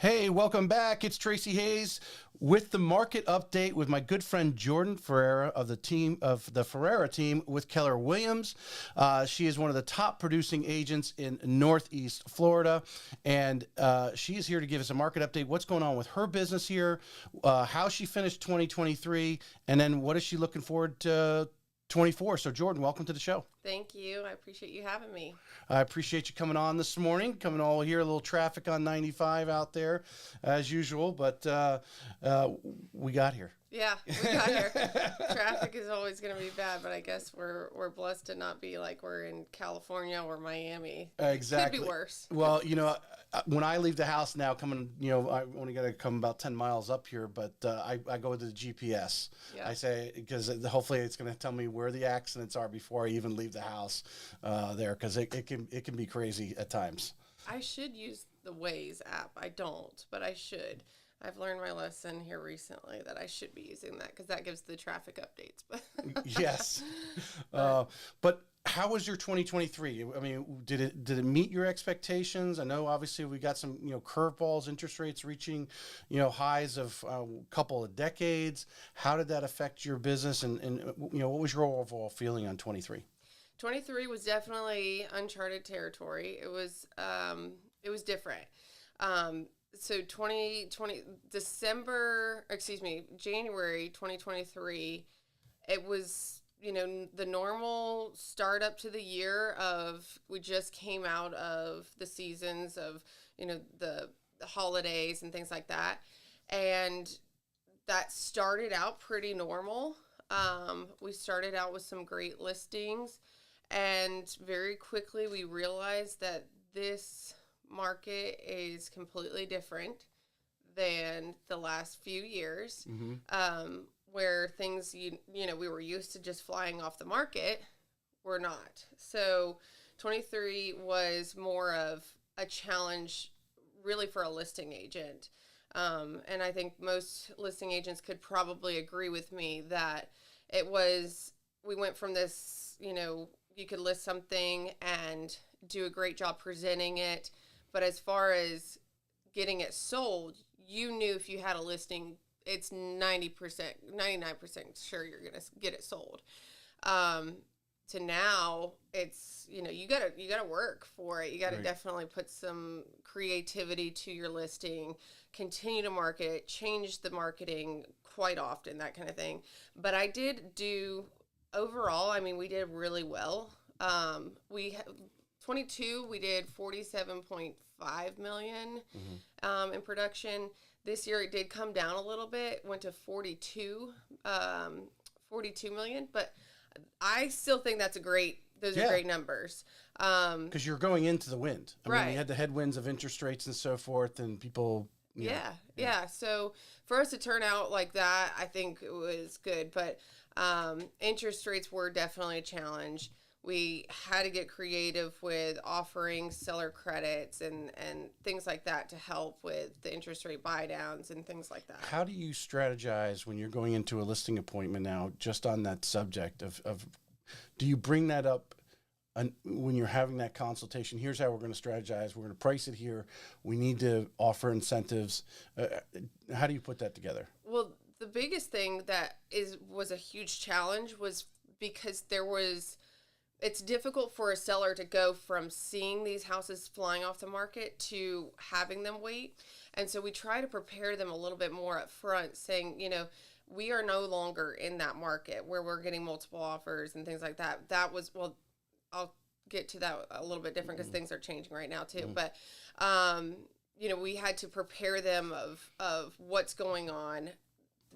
Hey, welcome back. It's Tracy Hayes with the market update with my good friend Jordan Ferreira of the Ferreira team with Keller Williams. She is one of the top producing agents in Northeast Florida, and she is here to give us a market update. What's going on with her business here? How she finished 2023, and then what is she looking forward to 24? So, Jordan, welcome to the show. Thank you. I appreciate you having me. I appreciate you coming on this morning, coming all here, a little traffic on 95 out there as usual, but we got here. Yeah, we got here. Traffic is always going to be bad, but I guess we're blessed to not be like we're in California or Miami. Exactly. Could be worse. Well, when I leave the house now, I only got to come about 10 miles up here, but I go to the GPS. Yeah. I say, because hopefully it's going to tell me where the accidents are before I even leave the house there, because it can be crazy at times. I should use the Waze app. I don't, but I should. I've learned my lesson here recently that I should be using that because that gives the traffic updates. Yes. But how was your 2023? I mean, did it meet your expectations? I know obviously we got some, curveballs, interest rates reaching, highs of a couple of decades. How did that affect your business and what was your overall feeling on 23? 23 was definitely uncharted territory. It was different. So January 2023, it was, the normal start up to the year of, we just came out of the seasons of, the holidays and things like that. And that started out pretty normal. We started out with some great listings, and very quickly we realized that this market is completely different than the last few years, where things, we were used to just flying off the market. We're not. So 23 was more of a challenge really for a listing agent. And I think most listing agents could probably agree with me that we went from this, you could list something and do a great job presenting it. But as far as getting it sold, you knew if you had a listing, it's 99% sure you're going to get it sold. To now, it's, you gotta work for it. You gotta definitely put some creativity to your listing, continue to market it, change the marketing quite often, that kind of thing. But I did do, overall, I mean, we did really well. 22, we did 47.5 million in production. This year it did come down a little bit, went to 42 million, but I still think those are great numbers. Because you're going into the wind. I mean, we had the headwinds of interest rates and so forth, and people. Yeah. So for us to turn out like that, I think it was good. But interest rates were definitely a challenge. We had to get creative with offering seller credits and things like that to help with the interest rate buy downs and things like that. How do you strategize when you're going into a listing appointment now, just on that subject of do you bring that up when you're having that consultation? Here's how we're going to strategize. We're going to price it here. We need to offer incentives. How do you put that together? Well, the biggest thing that was a huge challenge was because it's difficult for a seller to go from seeing these houses flying off the market to having them wait. And so we try to prepare them a little bit more up front, saying, we are no longer in that market where we're getting multiple offers and things like that. That was, well, I'll get to that a little bit different because things are changing right now too. But, we had to prepare them of what's going on.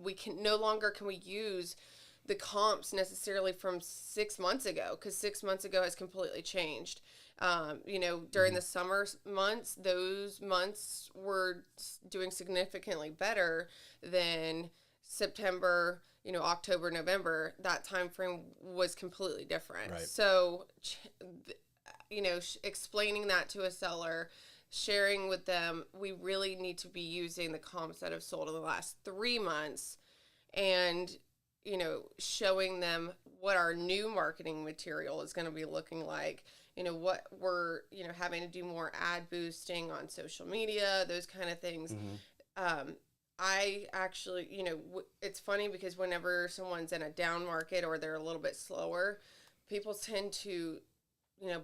We no longer can we use the comps necessarily from 6 months ago, because 6 months ago has completely changed. During the summer months, those months were doing significantly better than September, October, November. That time frame was completely different. Right. So, explaining that to a seller, sharing with them, we really need to be using the comps that have sold in the last 3 months, and showing them what our new marketing material is going to be looking like what we're, having to do more ad boosting on social media, those kind of things. I actually, it's funny because whenever someone's in a down market or they're a little bit slower, people tend to,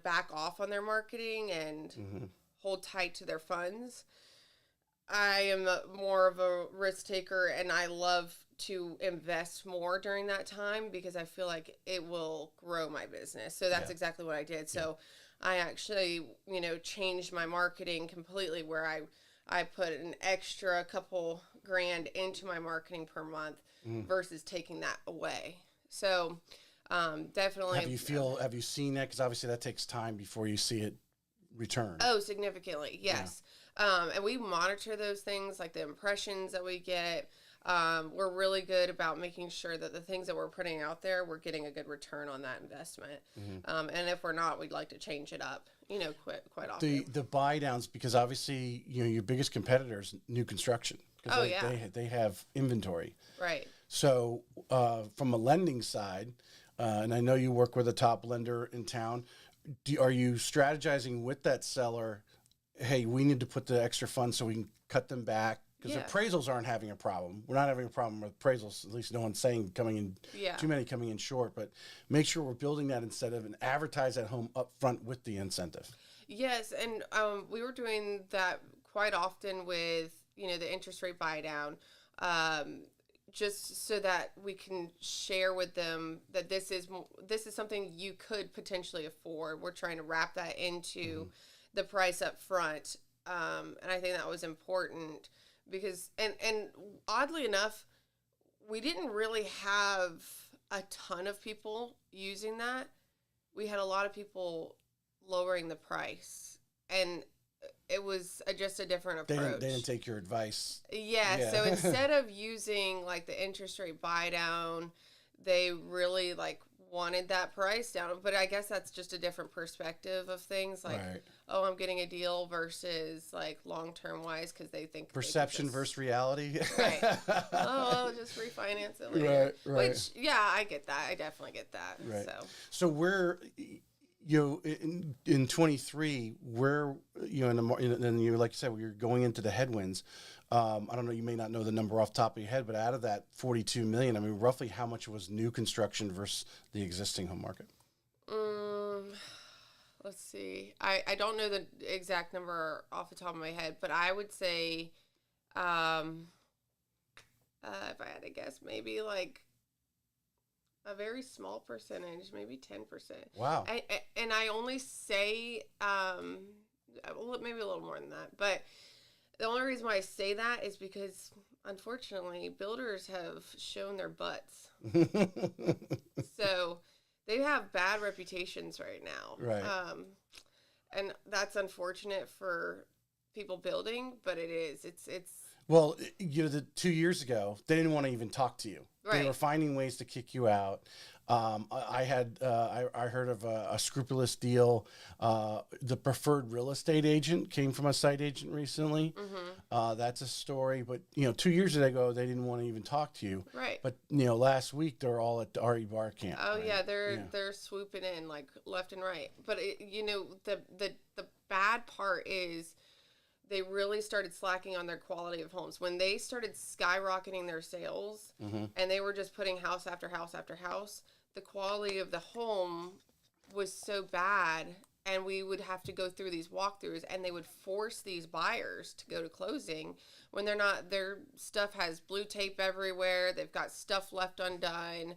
back off on their marketing and hold tight to their funds. I am more of a risk taker, and I love to invest more during that time because I feel like it will grow my business. So that's exactly what I did. So I actually, changed my marketing completely, where I put an extra couple grand into my marketing per month versus taking that away. So definitely. Have you seen that? Because obviously that takes time before you see it return. Oh, significantly, yes. And we monitor those things, like the impressions that we get. We're really good about making sure that the things that we're putting out there, we're getting a good return on that investment. And if we're not, we'd like to change it up, quite often. The buy downs, because obviously, your biggest competitor is new construction. Oh, They have inventory. Right. So from a lending side, and I know you work with a top lender in town, are you strategizing with that seller? Hey, we need to put the extra funds so we can cut them back, because appraisals aren't having a problem. We're not having a problem with appraisals. At least no one's saying too many coming in short. But make sure we're building that incentive and advertise that home up front with the incentive. Yes, and we were doing that quite often with the interest rate buy down, just so that we can share with them that this is something you could potentially afford. We're trying to wrap that into the price up front, and I think that was important because and oddly enough, we didn't really have a ton of people using that. We had a lot of people lowering the price, and it was just a different approach. They didn't take your advice. Yeah. So instead of using like the interest rate buy down, they really wanted that price down. But I guess that's just a different perspective of things. Like, oh, I'm getting a deal versus long-term wise, because they think perception versus reality. Right. Oh, I'll just refinance it later. Right. Which, I get that. I definitely get that. Right. So we're, in 23, we're, and you, like you said, we're going into the headwinds. I don't know, you may not know the number off the top of your head, but out of that 42 million, I mean, roughly how much was new construction versus the existing home market? Let's see. I don't know the exact number off the top of my head, but I would say, if I had to guess, maybe a very small percentage, maybe 10%. Wow. And I only say, maybe a little more than that, but the only reason why I say that is because, unfortunately, builders have shown their butts. So they have bad reputations right now. Right. And that's unfortunate for people building, but it is. It's. Well, 2 years ago, they didn't want to even talk to you. Right. They were finding ways to kick you out. I heard of a scrupulous deal. The preferred real estate agent came from a site agent recently. That's a story. But 2 years ago, they didn't want to even talk to you. Right. But last week they're all at the RE Bar Camp. Oh right? yeah, they're swooping in left and right. But the bad part is, they really started slacking on their quality of homes. When they started skyrocketing their sales and they were just putting house after house after house, the quality of the home was so bad, and we would have to go through these walkthroughs, and they would force these buyers to go to closing when they're not. Their stuff has blue tape everywhere. They've got stuff left undone,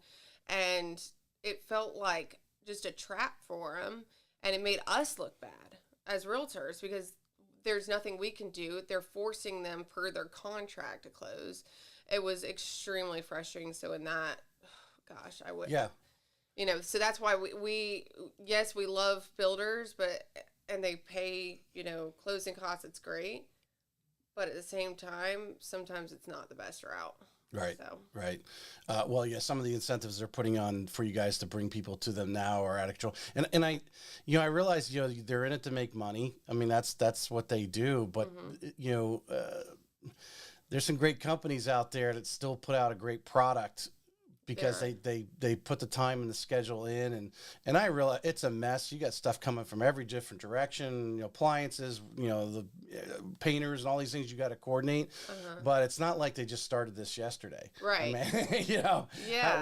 and it felt like just a trap for them, and it made us look bad as realtors because there's nothing we can do. They're forcing them per their contract to close. It was extremely frustrating. So in that, gosh, I would. Yeah. So that's why we love builders, and they pay, closing costs. It's great. But at the same time, sometimes it's not the best route. Right. So. Right. Well, yeah, some of the incentives they're putting on for you guys to bring people to them now are out of control. And I realize, they're in it to make money. I mean, that's what they do. But, there's some great companies out there that still put out a great product because they put the time and the schedule in, and I realize it's a mess. You got stuff coming from every different direction, appliances, the painters and all these things you got to coordinate. But it's not like they just started this yesterday. Right. I mean,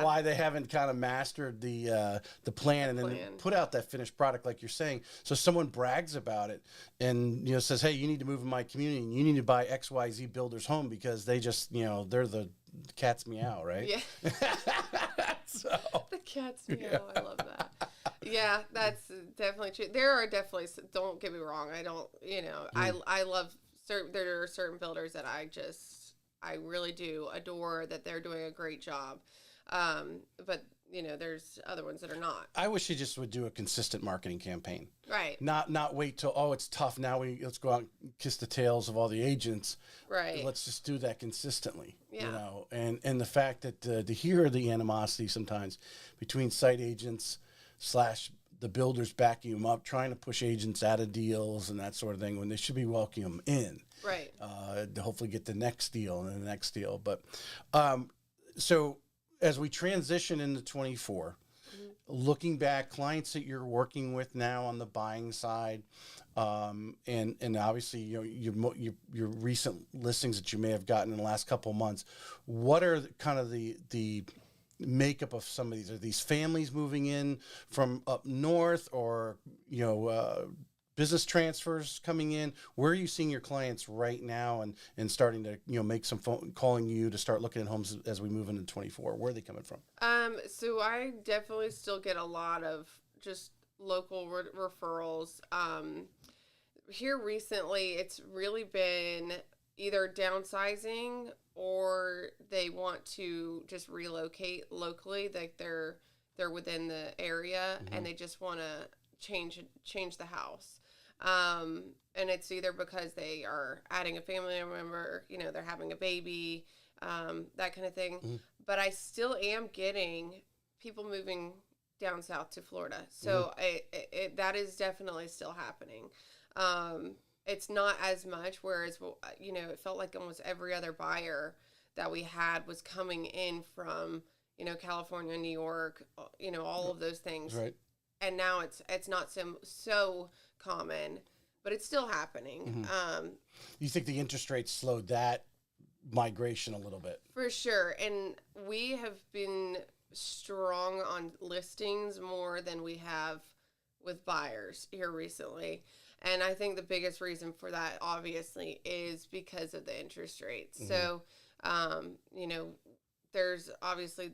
why they haven't kind of mastered the plan and then put out that finished product like you're saying. So someone brags about it and says, hey, you need to move in my community and you need to buy XYZ builder's home because they just they're the cat's meow, right? Yeah. So, the cat's meow. Yeah. I love that. Yeah, that's definitely true. There are definitely, don't get me wrong. I don't, I love there are certain builders that I really do adore that they're doing a great job. But there's other ones that are not. I wish you just would do a consistent marketing campaign. Right. Not wait till, it's tough. Now let's go out and kiss the tails of all the agents. Right. Let's just do that consistently. Yeah. And the fact that to hear the animosity sometimes between site agents / the builders backing them up, trying to push agents out of deals and that sort of thing when they should be welcoming them in. Right. To hopefully get the next deal and the next deal. But so as we transition into 24, looking back, clients that you're working with now on the buying side, and obviously your recent listings that you may have gotten in the last couple of months, what are kind of the makeup of some of these? Are these families moving in from up north, or business transfers coming in? Where are you seeing your clients right now and starting to make some phone calling you to start looking at homes as we move into 24? Where are they coming from? So I definitely still get a lot of just local referrals. Here recently, it's really been either downsizing or they want to just relocate locally, like they're within the area and they just want to change the house. And it's either because they are adding a family member, they're having a baby, that kind of thing. But I still am getting people moving down south to Florida. So that is definitely still happening. It's not as much, whereas, it felt like almost every other buyer that we had was coming in from, California, New York, all of those things. Right. And now it's not so common, but it's still happening. You think the interest rates slowed that migration a little bit? For sure. And we have been strong on listings more than we have with buyers here recently. And I think the biggest reason for that, obviously, is because of the interest rates. So, there's obviously,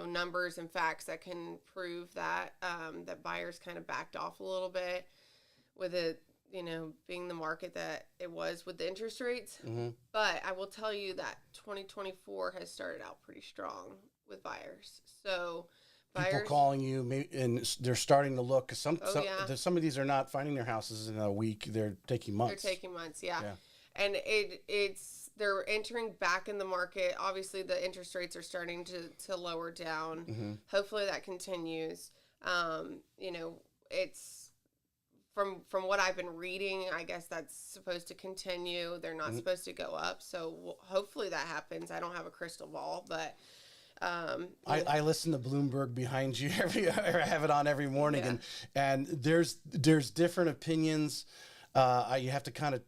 numbers and facts that can prove that, that buyers kind of backed off a little bit with it, being the market that it was with the interest rates. But I will tell you that 2024 has started out pretty strong with buyers. So people calling you, and they're starting to look. Cause some of these are not finding their houses in a week. They're taking months. They're taking months, yeah. And they're entering back in the market. Obviously, the interest rates are starting to lower down. Hopefully, that continues. It's from what I've been reading, I guess that's supposed to continue. They're not supposed to go up. So hopefully that happens. I don't have a crystal ball, but. I listen to Bloomberg behind you I have it on every morning, and there's different opinions. You have to kind of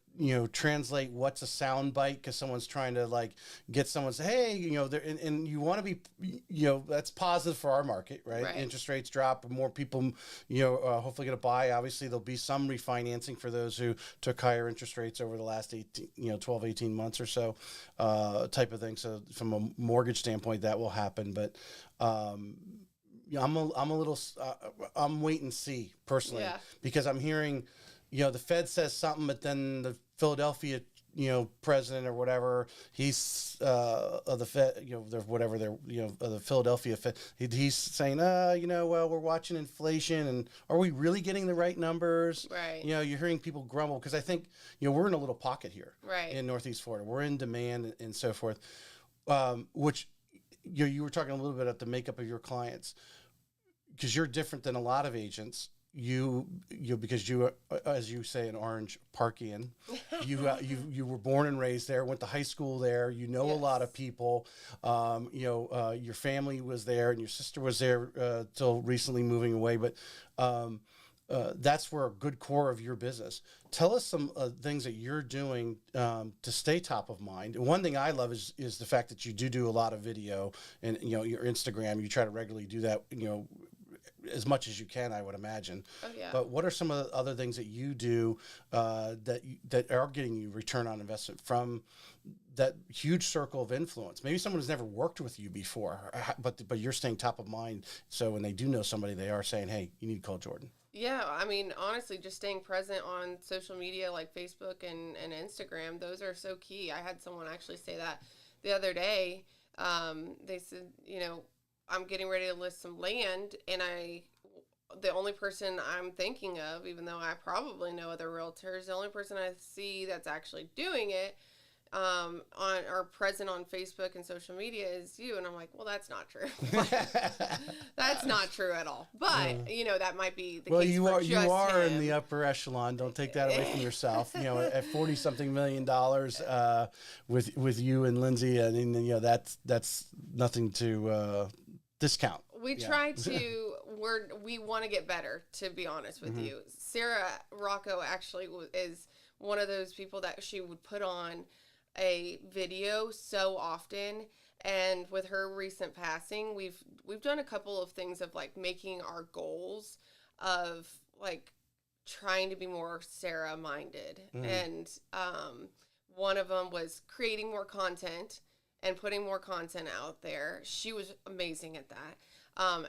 translate what's a sound bite because someone's trying to get someone to say, hey, and you want to be, that's positive for our market, right? Interest rates drop, more people, hopefully going to buy. Obviously, there'll be some refinancing for those who took higher interest rates over the last 12, 18 months or so, type of thing. So from a mortgage standpoint, that will happen. But I'm I'm wait and see personally because I'm hearing, the Fed says something, but then the Philadelphia, president or whatever, he's of the Fed, of the Philadelphia Fed, he's saying, well, we're watching inflation, and are we really getting the right numbers? Right. You're hearing people grumble because I think, we're in a little pocket here, right, in Northeast Florida. We're in demand and so forth, which you were talking a little bit about the makeup of your clients because you're different than a lot of agents. because you as you say, an Orange Parkian, you were born and raised there, went to high school there, you know, a lot of people, your family was there and your sister was there till recently moving away, but that's where a good core of your business. Tell us some things that you're doing to stay top of mind. And one thing I love is the fact that you do a lot of video, and your Instagram. You try to regularly do that. As much as you can, I would imagine. Oh yeah. But what are some of the other things that you do that are getting you return on investment from that huge circle of influence? Maybe someone who's never worked with you before, but you're staying top of mind. So when they do know somebody, they are saying, "Hey, you need to call Jordan." Yeah, I mean, honestly, just staying present on social media like Facebook and Instagram, those are so key. I had someone actually say that the other day. They said, I'm getting ready to list some land, and the only person I'm thinking of, even though I probably know other realtors, the only person I see that's actually doing it or present on Facebook and social media is you. And I'm like, well, that's not true. That's not true at all. But that might be the case. Well, you are him. in the upper echelon. Don't take that away from yourself. At $40-something million with you and Lindsay, and that's nothing to discount. We try to. We want to get better. To be honest with you, Sarah Rocco actually is one of those people that she would put on a video so often. And with her recent passing, we've done a couple of things of like making our goals of like trying to be more Sarah minded. And one of them was creating more content and putting more content out there. She was amazing at that.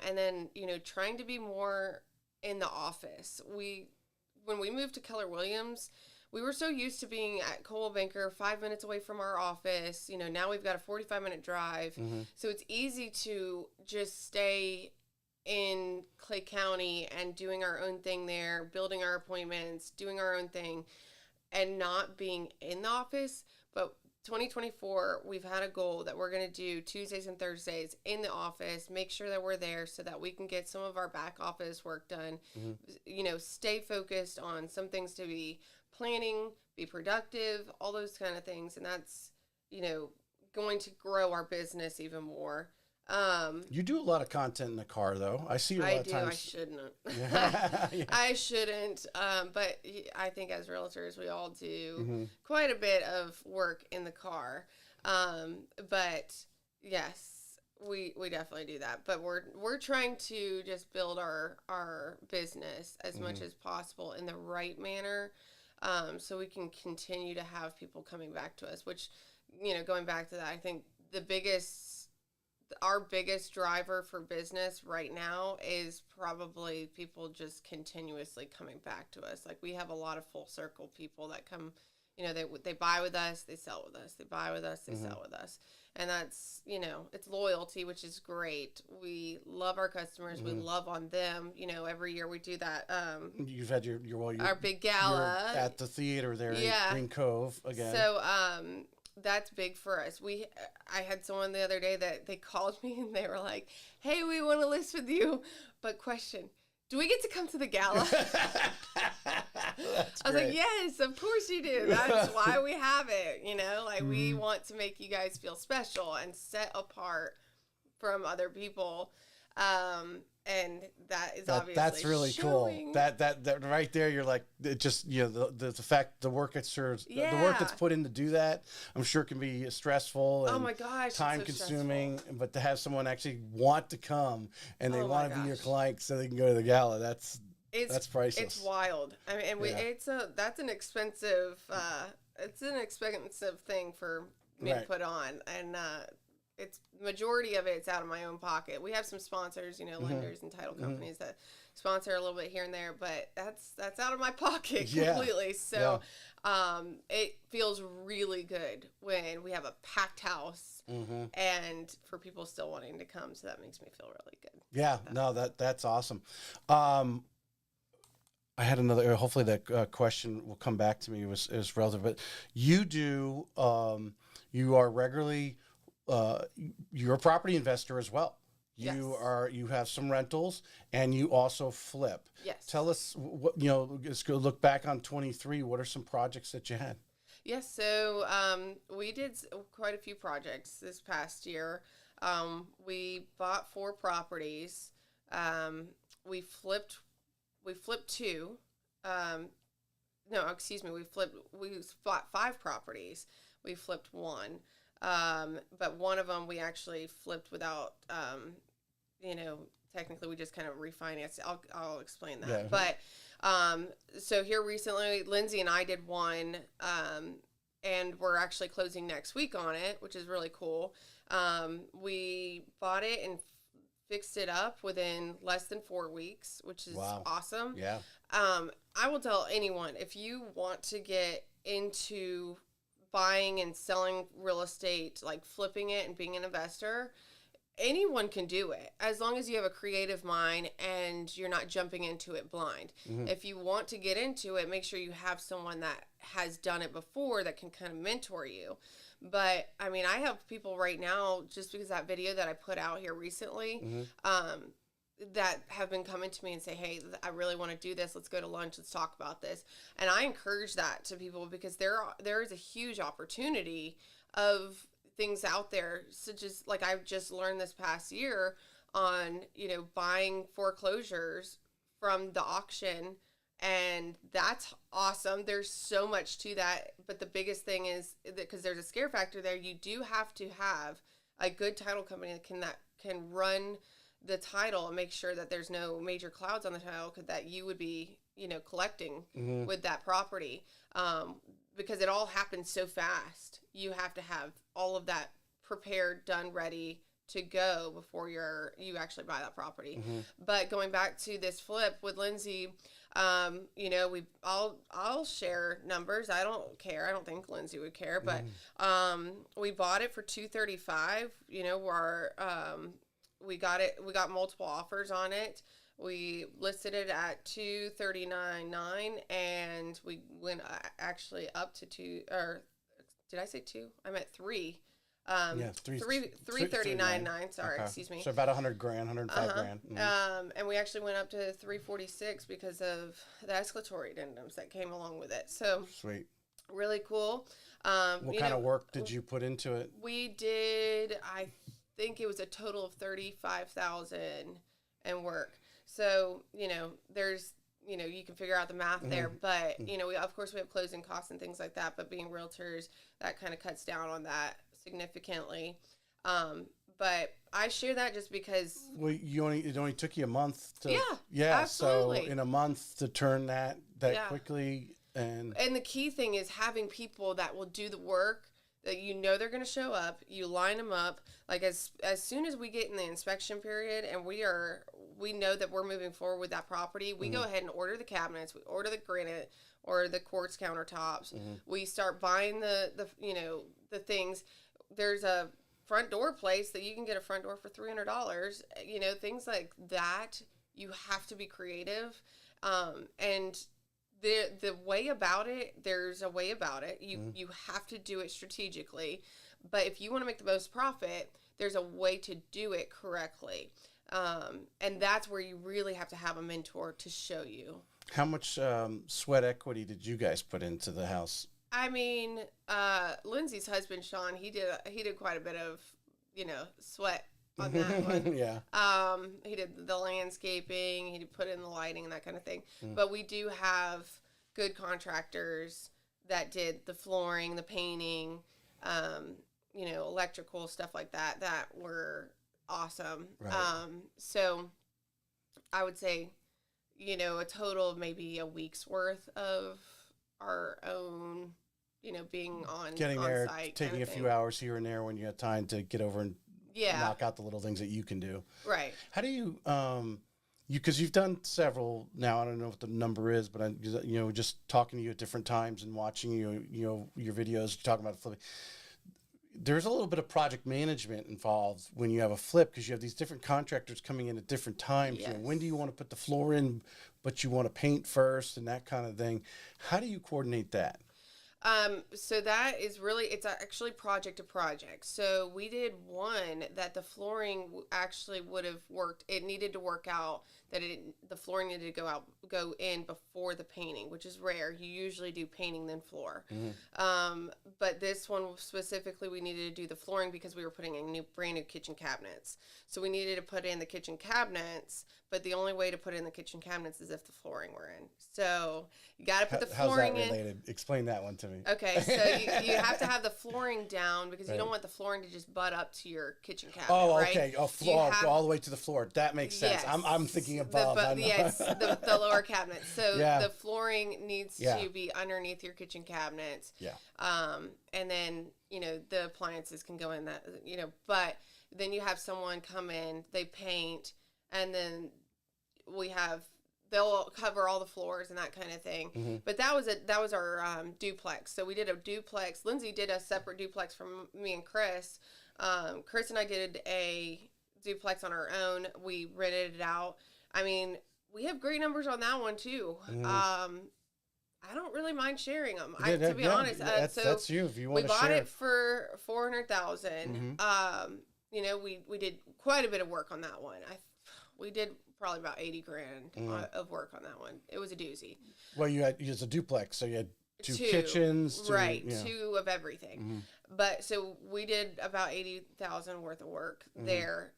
And then, trying to be more in the office. When we moved to Keller Williams, we were so used to being at Coldwell Banker, 5 minutes away from our office. Now we've got a 45-minute drive. So it's easy to just stay in Clay County and doing our own thing there, building our appointments, doing our own thing, and not being in the office. But 2024, we've had a goal that we're going to do Tuesdays and Thursdays in the office, make sure that we're there so that we can get some of our back office work done, stay focused on some things to be planning, be productive, all those kind of things. And that's, going to grow our business even more. You do a lot of content in the car, though. I see you a lot of times. I shouldn't. I shouldn't. But I think as realtors, we all do quite a bit of work in the car. But yes, we definitely do that. But we're trying to just build our business as much as possible in the right manner, so we can continue to have people coming back to us. Which, going back to that, I think our biggest driver for business right now is probably people just continuously coming back to us. Like, we have a lot of full circle people that come, they buy with us, they sell with us, they buy with us, they sell with us. And that's, it's loyalty, which is great. We love our customers. We love on them. Every year we do that. You've had our big gala you're at the theater there in Green Cove again. So, that's big for us. I had someone the other day that they called me and they were like, "Hey, we want to list with you, but question, do we get to come to the gala?" I was like, "Yes, of course you do. That's why we have it. We want to make you guys feel special and set apart from other people." And that is obviously that's really showing. Cool. That right there, you're like, it just the fact the work the work that's put in to do that, I'm sure can be stressful and oh my gosh, time consuming. But to have someone actually want to come and they want to be your client so they can go to the gala, that's priceless. It's wild. I mean, and that's an expensive thing for me to put on, and it's majority of it's out of my own pocket. We have some sponsors, lenders and title companies that sponsor a little bit here and there, but that's out of my pocket completely. So it feels really good when we have a packed house and for people still wanting to come. So that makes me feel really good. Yeah, no, that's awesome. I had another, hopefully that question will come back to me. It was relative, but you are regularly, you're a property investor as well. You Yes. you have some rentals, and you also flip. Yes. Tell us what let's go look back on 23. What are some projects that you had? Yes, so we did quite a few projects this past year. We bought 4 properties. Um, we flipped we flipped two. Um, no, excuse me. We bought 5 properties. We flipped one. But one of them we actually flipped without you know, technically we just kind of refinanced. I'll explain that. Yeah. But so here recently, Lindsay and I did one, and we're actually closing next week on it, which is really cool. We bought it and fixed it up within less than 4 weeks, which is Wow. awesome. Yeah. I will tell anyone, if you want to get into buying and selling real estate, like flipping it and being an investor, anyone can do it as long as you have a creative mind and you're not jumping into it blind. If you want to get into it, make sure you have someone that has done it before that can kind of mentor you. But I mean, I have people right now, just because of that video that I put out here recently, that have been coming to me and say, "Hey, I really want to do this. Let's go to lunch. Let's talk about this." And I encourage that to people because there is a huge opportunity of things out there. So just like I've just learned this past year on, buying foreclosures from the auction, and that's awesome. There's so much to that, but the biggest thing is that because there's a scare factor there, you do have to have a good title company that can run the title and make sure that there's no major clouds on the title that you would be, collecting with that property. Because it all happens so fast. You have to have all of that prepared, done, ready to go before you actually buy that property. But going back to this flip with Lindsay, I'll share numbers. I don't care. I don't think Lindsay would care, but we bought it for $235. We got multiple offers on it. We listed it at $239.9, and we went actually up to two. Or did I say two? I meant three. Yeah, $339.9. Sorry, okay. Excuse me. So about $105 grand. And we actually went up to $346 because of the escalatory addendums that came along with it. So Sweet. really cool. What kind of work did you put into it? We did. I think it was a total of $35,000 and work. So, there's, you can figure out the math there, but, of course we have closing costs and things like that, but being realtors, that kind of cuts down on that significantly. But I share that just because. Well, it only took you a month to. Yeah, absolutely. So in a month to turn that quickly. And the key thing is having people that will do the work, that they're going to show up. You line them up. Like as soon as we get in the inspection period and we know that we're moving forward with that property, we go ahead and order the cabinets, we order the granite or the quartz countertops. We start buying the things. There's a front door place that you can get a front door for $300. Things like that. You have to be creative. And the way about it, there's a way about it. You have to do it strategically. But if you want to make the most profit, there's a way to do it correctly. And that's where you really have to have a mentor to show you. How much sweat equity did you guys put into the house? I mean, Lindsay's husband, Sean, he did quite a bit of, sweat on that one. Yeah. He did the landscaping, he put in the lighting and that kind of thing. But we do have good contractors that did the flooring, the painting, electrical, stuff like that were awesome. Right. So I would say, a total of maybe a week's worth of our own, being Getting on there, site, taking a few hours here and there when you have time to get over and knock out the little things that you can do. Right. How do you, because you've done several now, I don't know what the number is, but just talking to you at different times and watching your videos, talking about flipping. There's a little bit of project management involved when you have a flip because you have these different contractors coming in at different times. Yes. When do you want to put the floor in, but you want to paint first and that kind of thing? How do you coordinate that? So that is really, it's actually project to project. So we did one that the flooring actually would have worked. It needed to work out that the flooring needed to go in before the painting, which is rare. You usually do painting then floor. But this one specifically, we needed to do the flooring because we were putting in brand new kitchen cabinets. So we needed to put in the kitchen cabinets, but the only way to put in the kitchen cabinets is if the flooring were in. So you got to put the flooring in. How's that related? Explain that one to me. Okay, so you have to have the flooring down because you don't want the flooring to just butt up to your kitchen cabinet. Oh, right? okay. Floor all the way to the floor. That makes sense. Yes. I'm thinking above. The lower cabinet. So Yeah. the flooring needs to be underneath your kitchen cabinets. Yeah. And then the appliances can go in that. But then you have someone come in, they paint, and then they'll cover all the floors and that kind of thing. Mm-hmm. But that was our duplex. So we did a duplex. Lindsay did a separate duplex from me and Chris. Chris and I did a duplex on our own. We rented it out. I mean, we have great numbers on that one too. Mm-hmm. I don't really mind sharing them. To be honest, that's you. If you want to share, we bought it for $400,000. Mm-hmm. We did quite a bit of work on that one. We did probably about $80,000 of work on that one. It was a doozy. Well, you was a duplex, so you had two kitchens, two of everything. Mm-hmm. But so we did about $80,000 worth of work there.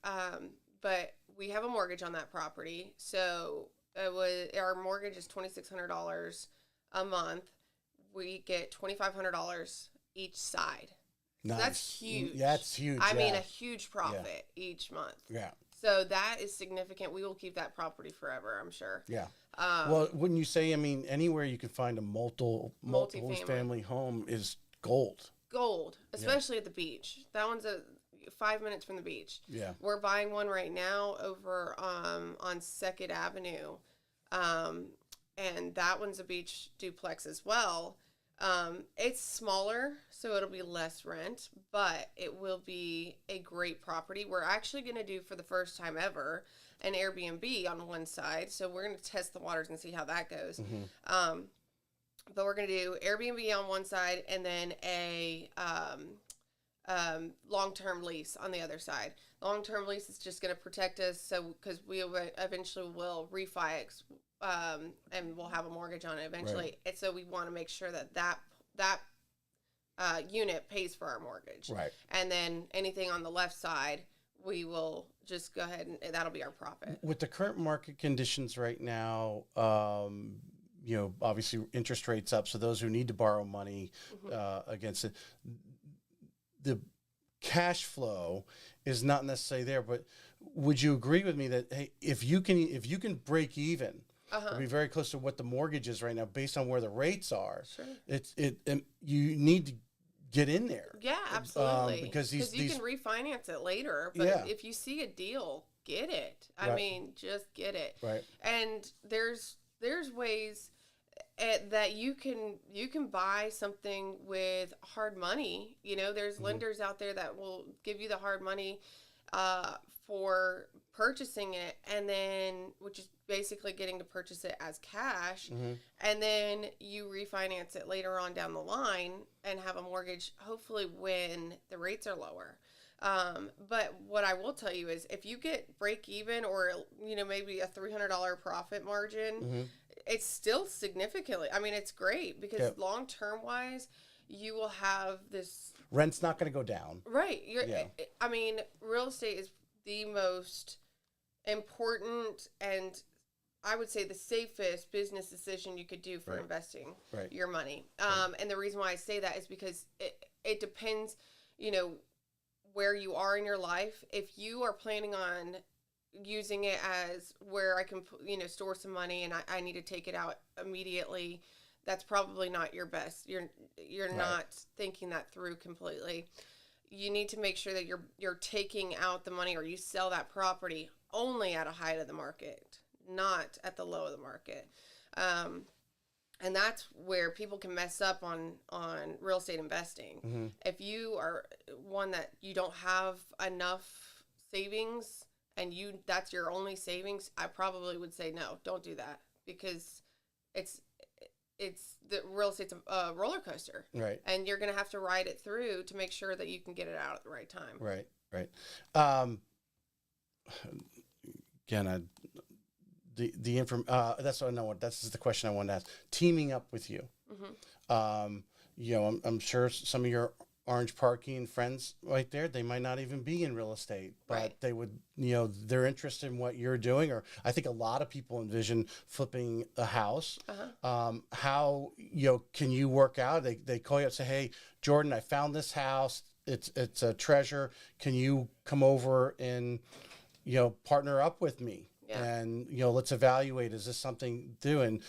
But we have a mortgage on that property, so our mortgage is $2,600 a month. We get $2,500 each side. Nice. So that's huge. That's huge. I mean, a huge profit each month. Yeah. So that is significant. We will keep that property forever, I'm sure. Yeah. Well, wouldn't you say? I mean, anywhere you can find a multi-family home is gold. Gold, especially at the beach. That one's 5 minutes from the beach. Yeah. We're buying one right now over on 2nd Avenue. And that one's a beach duplex as well. It's smaller, so it'll be less rent, but it will be a great property. We're actually going to do, for the first time ever, an Airbnb on one side. So we're going to test the waters and see how that goes. Mm-hmm. But we're going to do Airbnb on one side and then a long-term lease on the other side. Long-term lease is just going to protect us, because we eventually will refi it, and we'll have a mortgage on it eventually. Right. And so we want to make sure that unit pays for our mortgage. Right. And then anything on the left side, we will just go ahead and that'll be our profit. With the current market conditions right now, obviously interest rates up. So those who need to borrow money against it, the cash flow is not necessarily there. But would you agree with me that, hey, if you can break even, it'll be very close to what the mortgage is right now, based on where the rates are. Sure. You need to get in there. Yeah, absolutely. Because you can refinance it later, but if you see a deal, get it. I mean, just get it. Right. And there's ways that you can buy something with hard money. There's lenders out there that will give you the hard money for purchasing it, and then, which is basically getting to purchase it as cash, and then you refinance it later on down the line and have a mortgage, hopefully when the rates are lower. But what I will tell you is, if you get break even, or maybe a $300 profit margin, it's still significantly, I mean, it's great, because long term wise, you will have this rent's not going to go down. Right. I mean, real estate is the most important, and I would say the safest business decision you could do for investing your money. And the reason why I say that is because it depends, where you are in your life. If you are planning on using it as where I can, store some money and I need to take it out immediately, that's probably not your best. You're not thinking that through completely. You need to make sure that you're taking out the money, or you sell that property only at a height of the market, not at the low of the market. And that's where people can mess up on real estate investing. If you are one that you don't have enough savings and that's your only savings, I probably would say no, don't do that, because it's the real estate's a roller coaster, Right. and you're going to have to ride it through to make sure that you can get it out at the right time. Right. Right. Um, again, that's what I know. That's the question I wanted to ask. Teaming up with you. I'm sure some of your Orange Parking friends right there, they might not even be in real estate, but Right. they would, they're interested in what you're doing. Or I think a lot of people envision flipping a house. How, can you work out? They call you up and say, hey, Jordan, I found this house. It's a treasure. Can you come over and, partner up with me? Yeah. And, let's evaluate, is this something to do? And,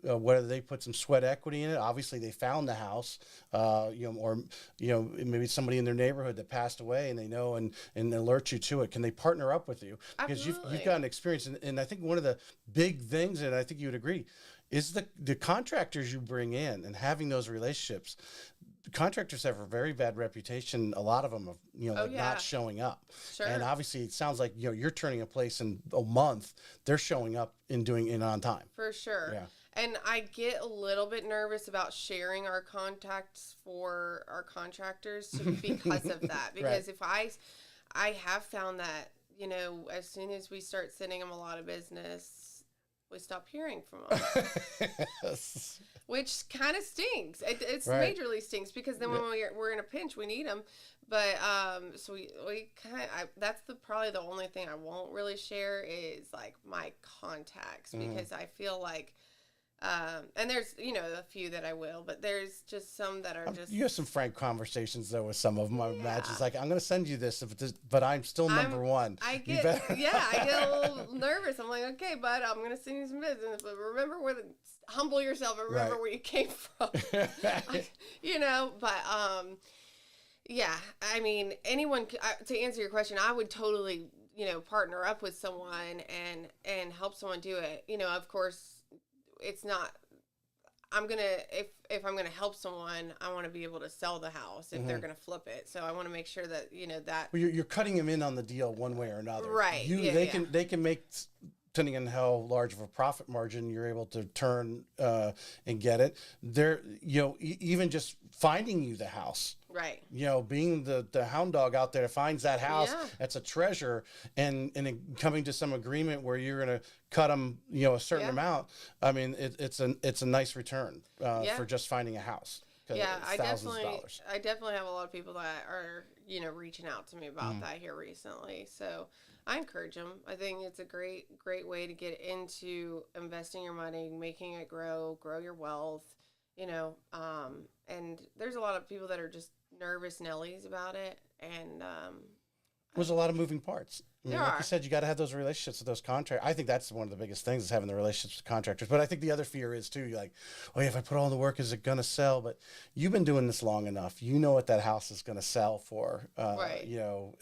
whether they put some sweat equity in it, obviously they found the house, or, maybe somebody in their neighborhood that passed away and they know and alert you to it. Can they partner up with you? Because you've got an experience. And I think one of the big things, and I think you would agree, is the contractors you bring in and having those relationships. Contractors have a very bad reputation. A lot of them, not showing up. Sure. And obviously, it sounds like you're turning a place in a month. They're showing up and doing it on time. For sure. Yeah. And I get a little bit nervous about sharing our contacts for our contractors because of that. Because if I have found that, as soon as we start sending them a lot of business, we stop hearing from them. Yes. Which kind of stinks. It's Right. majorly stinks because then when we're in a pinch, we need them. But so we kind of that's probably the only thing I won't really share is like my contacts because I feel like and there's a few that I will, but there's just some that are just You have some frank conversations though with some of them. I imagine it's like, I'm going to send you this, but I'm still number one. I get I get a little nervous. I'm like, okay, bud, I'm going to send you some business, but remember humble yourself and remember Right. where you came from. But yeah, I mean, anyone to answer your question, I would totally partner up with someone and help someone do it. Of course, it's not. I'm gonna if I'm gonna help someone, I want to be able to sell the house if they're gonna flip it. So I want to make sure that that. Well, you're cutting them in on the deal one way or another. Right. They can make, depending on how large of a profit margin you're able to turn and get it. They're even just finding you the house. Right. Being the hound dog out there that finds that house, Yeah. that's a treasure, and coming to some agreement where you're going to cut them, a certain amount. I mean, it's a nice return for just finding a house. Yeah, it's thousands of dollars. I definitely have a lot of people that are reaching out to me about that here recently. So I encourage them. I think it's a great way to get into investing your money, making it grow your wealth. And there's a lot of people that are just nervous Nellies about it, and There's a lot of moving parts. I mean, There like are. you said, you got to have those relationships with those contractors. I think that's one of the biggest things is having the relationships with contractors. But I think the other fear is too, you're like, oh, yeah, if I put all the work, is it going to sell? But you've been doing this long enough. You know what that house is going to sell for. Right.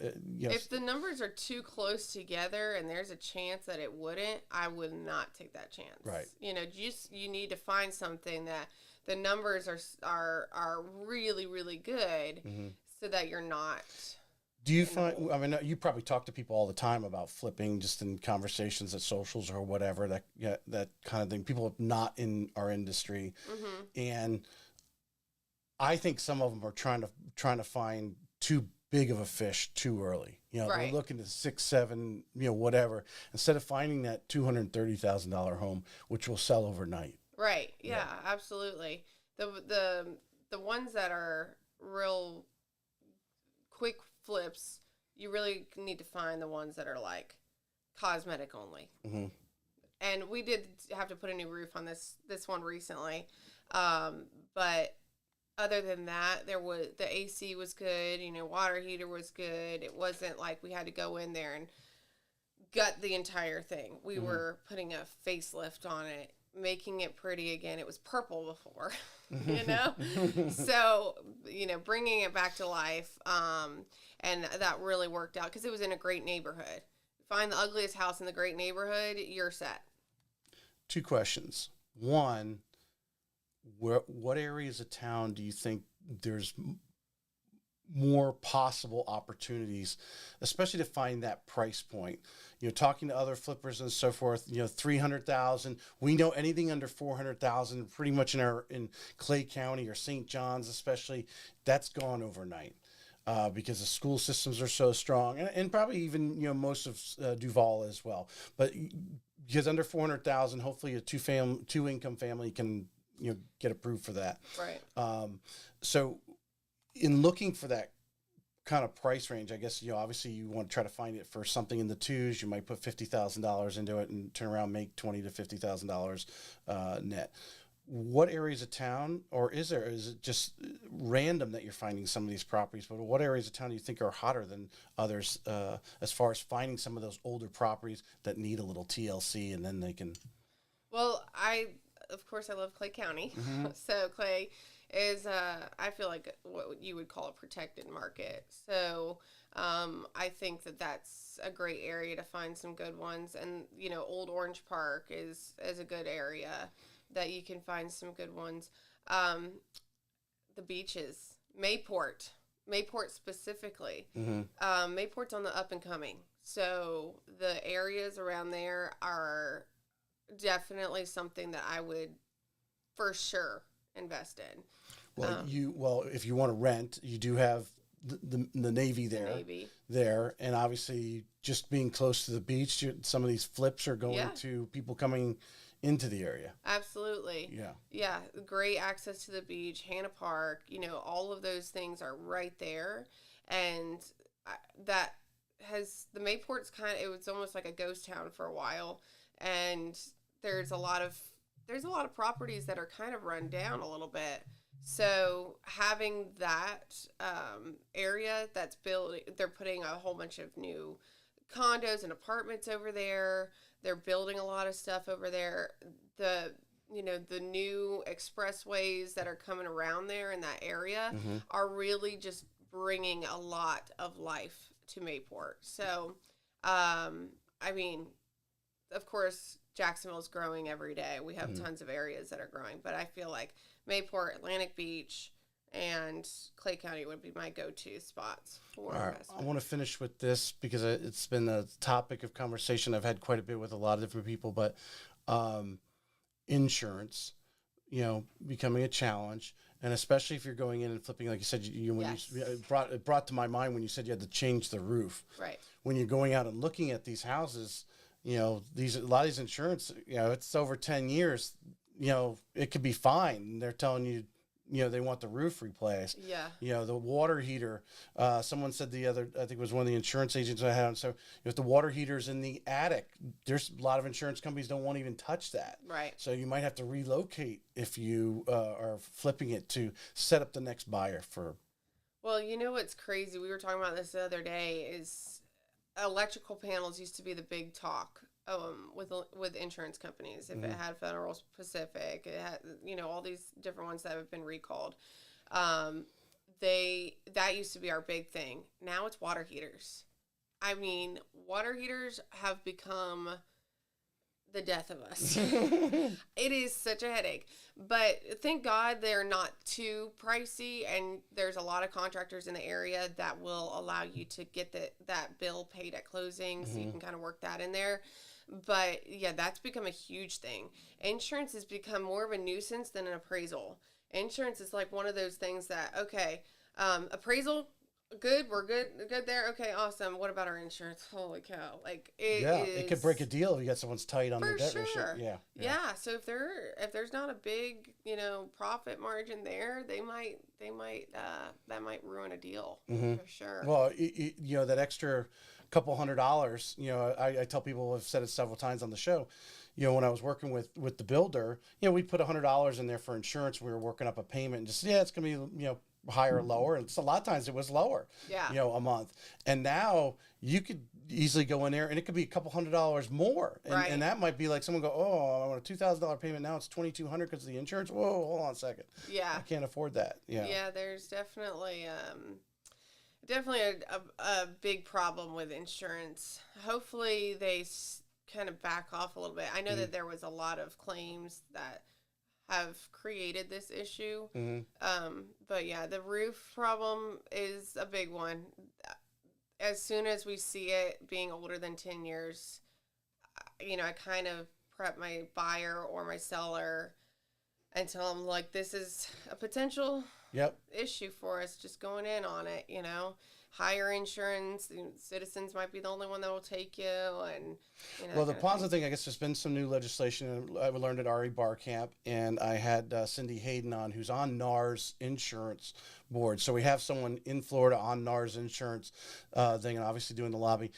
If the numbers are too close together and there's a chance that it wouldn't, I would not take that chance. Right. You need to find something that the numbers are really, really good so that you're not. Do you find, I mean, you probably talk to people all the time about flipping just in conversations at socials or whatever, that kind of thing. People not in our industry. And I think some of them are trying to find too big of a fish too early. They're Right. looking at 6, 7, whatever, instead of finding that $230,000 home, which will sell overnight. Right. Yeah, absolutely. The ones that are real quick flips, you really need to find the ones that are like cosmetic only. And we did have to put a new roof on this one recently, but other than that, the AC was good. Water heater was good. It wasn't like we had to go in there and gut the entire thing. We were putting a facelift on it, making it pretty again. It was purple before, so bringing it back to life, and that really worked out because it was in a great neighborhood. Find the ugliest house in the great neighborhood, you're set. 2 questions. One, what areas of town do you think there's more possible opportunities, especially to find that price point. Talking to other flippers and so forth. 300,000. We know anything under 400,000, pretty much in Clay County or St. John's, especially, that's gone overnight. Because the school systems are so strong, and probably even most of Duval as well. But because under 400,000, hopefully a two income family can get approved for that. Right. So in looking for that kind of price range, I guess obviously you want to try to find it for something in the twos. You might put $50,000 into it and turn around and make $20,000 to $50,000 net. What areas of town, or is it just random that you're finding some of these properties? But what areas of town do you think are hotter than others as far as finding some of those older properties that need a little TLC and then they can? Well, of course I love Clay County. Mm-hmm. So Clay is I feel like what you would call a protected market. So I think that's a great area to find some good ones. And Old Orange Park is a good area that you can find some good ones. The beaches, Mayport specifically. Mm-hmm. Mayport's on the up and coming. So the areas around there are definitely something that I would for sure invest in. Well, if you want to rent, you do have the Navy there, and obviously just being close to the beach, some of these flips are going to people coming into the area. Absolutely. Yeah. Great access to the beach, Hannah Park, all of those things are right there. And that has, the Mayport's it was almost like a ghost town for a while. And there's a lot of properties that are kind of run down a little bit. So having that area that's building, they're putting a whole bunch of new condos and apartments over there. They're building a lot of stuff over there. The new expressways that are coming around there in that area are really just bringing a lot of life to Mayport. So, I mean, of course, Jacksonville's growing every day. We have tons of areas that are growing, but I feel like Mayport, Atlantic Beach, and Clay County would be my go-to spots for investment. I want to finish with this because it's been a topic of conversation I've had quite a bit with a lot of different people, but insurance, becoming a challenge, and especially if you're going in and flipping, like you said, it brought to my mind when you said you had to change the roof. Right. When you're going out and looking at these houses, a lot of these insurance, it's over 10 years, it could be fine. They're telling you, they want the roof replaced. Yeah. The water heater. Someone said I think it was one of the insurance agents I had. So if the water heater's in the attic, there's a lot of insurance companies don't want to even touch that. Right. So you might have to relocate if you are flipping it to set up the next buyer for. Well, what's crazy? We were talking about this the other day is electrical panels used to be the big talk. With insurance companies, if it had Federal Pacific, it had all these different ones that have been recalled. That used to be our big thing. Now it's water heaters. I mean, water heaters have become the death of us. It is such a headache, but thank God they're not too pricey, and there's a lot of contractors in the area that will allow you to get that bill paid at closing, so you can kind of work that in there. But yeah, that's become a huge thing. Insurance has become more of a nuisance than an appraisal. Insurance is like one of those things that, okay, appraisal, good, we're good there. Okay, awesome. What about our insurance? Holy cow. It could break a deal if you got someone's tight on their debt ratio. Yeah. So if there's not a big, profit margin there, that might ruin a deal for sure. Well, that extra couple $100, I tell people, I've said it several times on the show, when I was working with the builder, we put $100 in there for insurance. We were working up a payment and just, it's going to be, higher or lower. And a lot of times it was lower, a month. And now you could easily go in there and it could be a couple $100 more. And that might be like someone go, oh, I want a $2,000 payment. Now it's $2,200 because of the insurance. Whoa, hold on a second. Yeah. I can't afford that. Yeah, there's definitely a big problem with insurance. Hopefully they kind of back off a little bit. I know that there was a lot of claims that have created this issue. Mm-hmm. But yeah, the roof problem is a big one. As soon as we see it being older than 10 years, I kind of prep my buyer or my seller and tell them, like, this is a potential Yep. issue for us, just going in on it. Higher insurance. Citizens might be the only one that will take you, and Well, the positive thing, I guess, there's been some new legislation I learned at RE Bar Camp, and I had Cindy Hayden on, who's on NAR's insurance board. So we have someone in Florida on NAR's insurance thing, and obviously doing the lobby.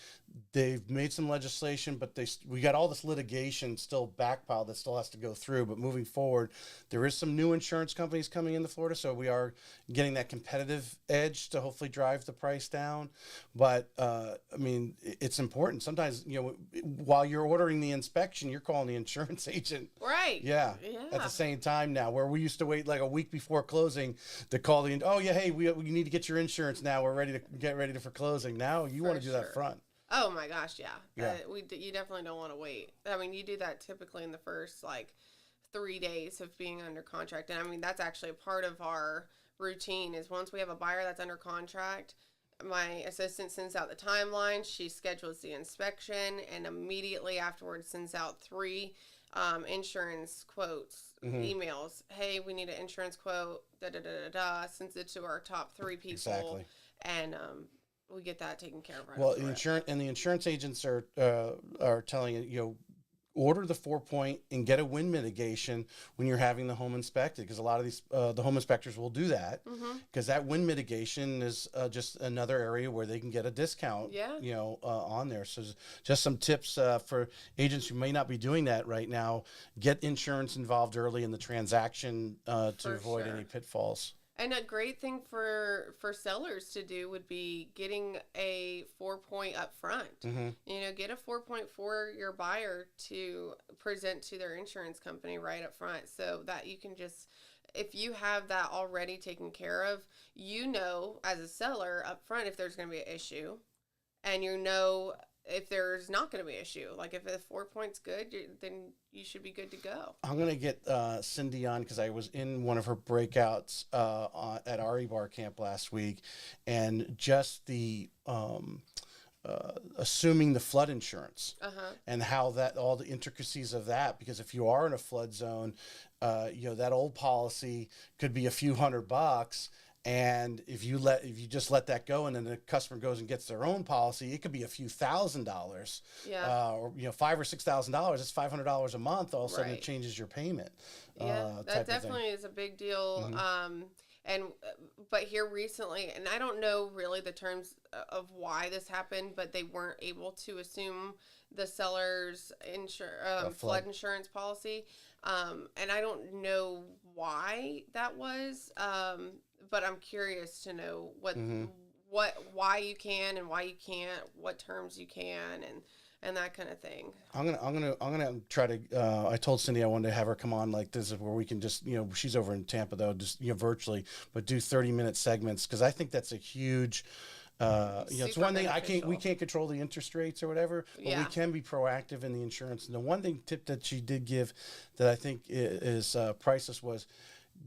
They've made some legislation, but we got all this litigation still backpiled that still has to go through. But moving forward, there is some new insurance companies coming into Florida, so we are getting that competitive edge to hopefully drive the price down. But I mean, it's important. Sometimes, while you're ordering the inspection, you're calling the insurance agent. Right. Yeah. At the same time now, where we used to wait like a week before closing to call hey, we need to get your insurance now. We're ready to get ready for closing. Now you want to do that front. Oh my gosh, yeah. Yeah. You definitely don't want to wait. I mean, you do that typically in the first 3 days of being under contract. And I mean, that's actually a part of our routine is once we have a buyer that's under contract, my assistant sends out the timeline, she schedules the inspection, and immediately afterwards sends out 3 insurance quotes, emails. Hey, we need an insurance quote, sends it to our top 3 people. Exactly. And we get that taken care of right Well, the insurance agents are telling you, order the 4-point and get a wind mitigation when you're having the home inspected, because a lot of these the home inspectors will do that, because that wind mitigation is just another area where they can get a discount. Yeah. On there. So just some tips for agents who may not be doing that right now: get insurance involved early in the transaction to avoid any pitfalls. And a great thing for sellers to do would be getting a 4-point up front. Get a 4-point for your buyer to present to their insurance company right up front, so that you can just, if you have that already taken care of, as a seller up front if there's going to be an issue, and if there's not going to be an issue. Like if the 4 points good, then you should be good to go. I'm going to get Cindy on, because I was in one of her breakouts at RE Bar Camp last week, and just the assuming the flood insurance and how all the intricacies of that, because if you are in a flood zone, that old policy could be a few $100. And if you just let that go, and then the customer goes and gets their own policy, it could be a few $1,000s, or $5,000 or $6,000. It's $500 a month. All of a sudden, it changes your payment. Yeah, that definitely is a big deal. But here recently, and I don't know really the terms of why this happened, but they weren't able to assume the seller's flood insurance policy, and I don't know why that was. But I'm curious to know why you can and why you can't, what terms you can, and that kind of thing. I'm gonna try to. I told Cindy I wanted to have her come on, like this is where we can just, she's over in Tampa though, just virtually, but do 30-minute segments, because I think that's a huge. It's one thing we can't control the interest rates or whatever, but we can be proactive in the insurance. And the one tip that she did give that I think is priceless was,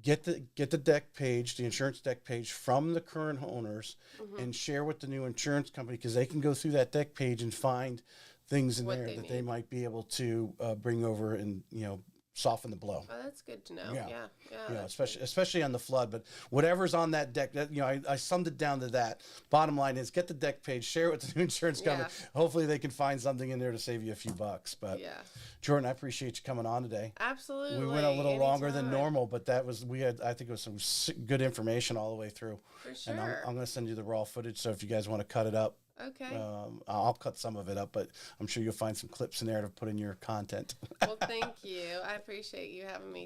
get the deck page, the insurance deck page from the current owners, and share with the new insurance company, because they can go through that deck page and find things in there that they might be able to bring over and soften the blow. Oh, that's good to know. Yeah. Especially on the flood. But whatever's on that deck, I summed it down to that. Bottom line is, get the deck page, share it with the new insurance company. Hopefully they can find something in there to save you a few bucks. But Jordan, I appreciate you coming on today. Absolutely. We went a little longer than normal, but I think it was some good information all the way through. For sure. And I'm going to send you the raw footage, so if you guys want to cut it up. Okay. I'll cut some of it up, but I'm sure you'll find some clips in there to put in your content. Well, thank you. I appreciate you having me